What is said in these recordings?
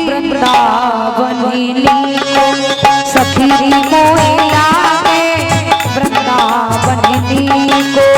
वृंदावनी सखी मोहे लागे वृंदावनी को।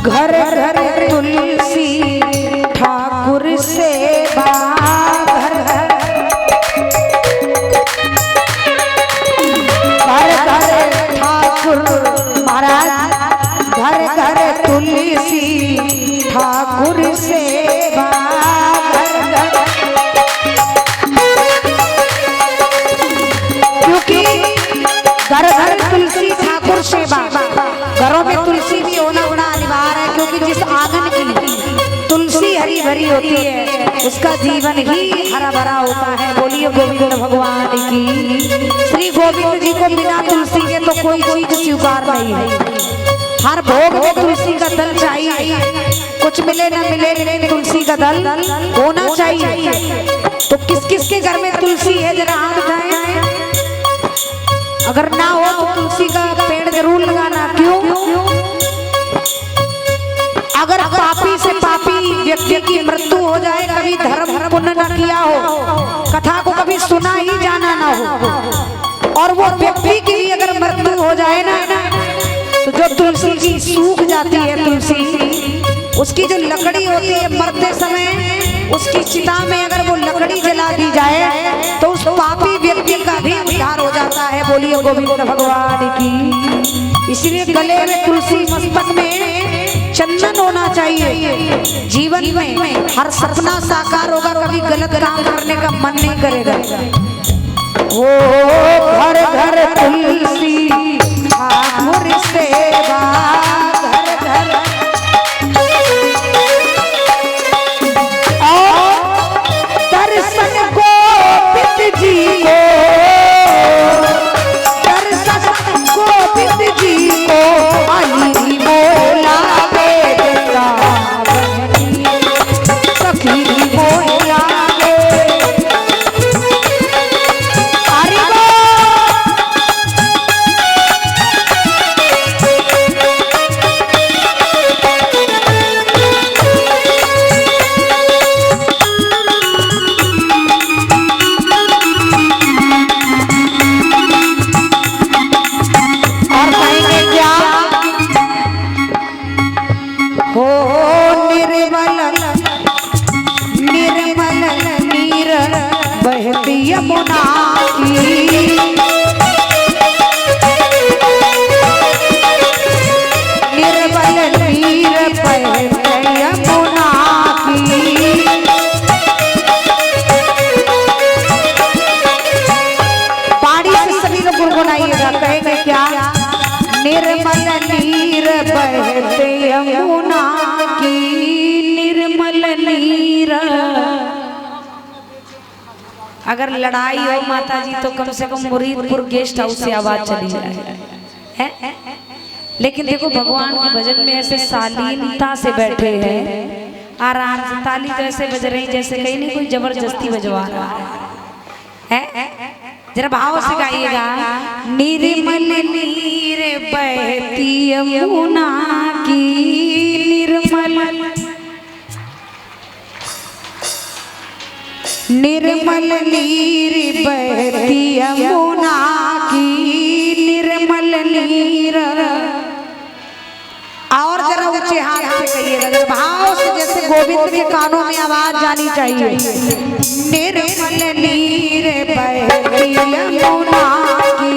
घर घर तुलसी ठाकुर सेवा, घर घर ठाकुर महाराज, घर घर तुलसी ठाकुर सेवा, क्योंकि घर घर तुलसी ठाकुर सेवा, घरों में तुलसी भी होना बड़ा अनिवार्य है, क्योंकि जिस आंगन की तुलसी हरी भरी होती है उसका जीवन ही हरा भरा होता है। बोलिए गोविंद भगवान की। श्री गोविंद जी को बिना तुलसी के तो कोई चीज स्वीकार नहीं है। हर भोग में तुलसी का दल चाहिए, कुछ मिले न मिले लेकिन तुलसी का दल होना चाहिए। तो किस किस के घर में तुलसी है जरा हाथ उठाएं। अगर ना हो तो तुलसी का पेड़ जरूर लगाना। क्यों? अगर पापी से पापी व्यक्ति की मृत्यु हो जाए, कभी धर्म पुण्य न किया हो, कथा को कभी सुना ही जाना ना हो, और वो व्यक्ति की भी अगर मृत्यु हो जाए ना, तो जो तुलसी की सूख जाती है तुलसी, उसकी जो लकड़ी होती है मरते समय उसकी चिता में अगर वो लकड़ी जला दी जाए तो उस पापी व्यक्ति का भी उद्धार हो जाता है। बोलिए गोविंद भगवान की। इसलिए गले में तुलसी, मस्तक में चंदन होना चाहिए। जीवन में हर सपना साकार होगा, कभी गलत काम करने का मन नहीं करेगा। ओ घर घर तुलसी ठाकुर सेवा, घर घर दर्शन गोविंद जी को, दर्शन गोविंद जी को अली मोला सखी मोला। यमुना की निर्मल नीर बहती यमुना की। पानी से सभी लोग गुनगुनाइएगा, कहेंगे क्या? निर्मल नीर बहती यमुना की, निर्मल नीर। अगर लड़ाई हो माता जी तो कम से कम मुरीदपुर गेस्ट हाउस से आवाज चली जाए है? लेकिन देखो भगवान के भजन में ऐसे शालीनता से बैठे हैं, आराम से ताली तो ऐसे बज रही जैसे कहीं नहीं कोई जबरदस्ती बजवा रहा है। जरा भाव से गाइएगा। निर्मल नीर बहती यमुना की, निर्मल नीर बहती यमुना की निर्मल नीर। और जरा ऊंचे हाथ से कहिएगा भाव से, जैसे गोविंद के कानों में आवाज जानी चाहिए। निर्मल नीर बहती यमुना की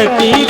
की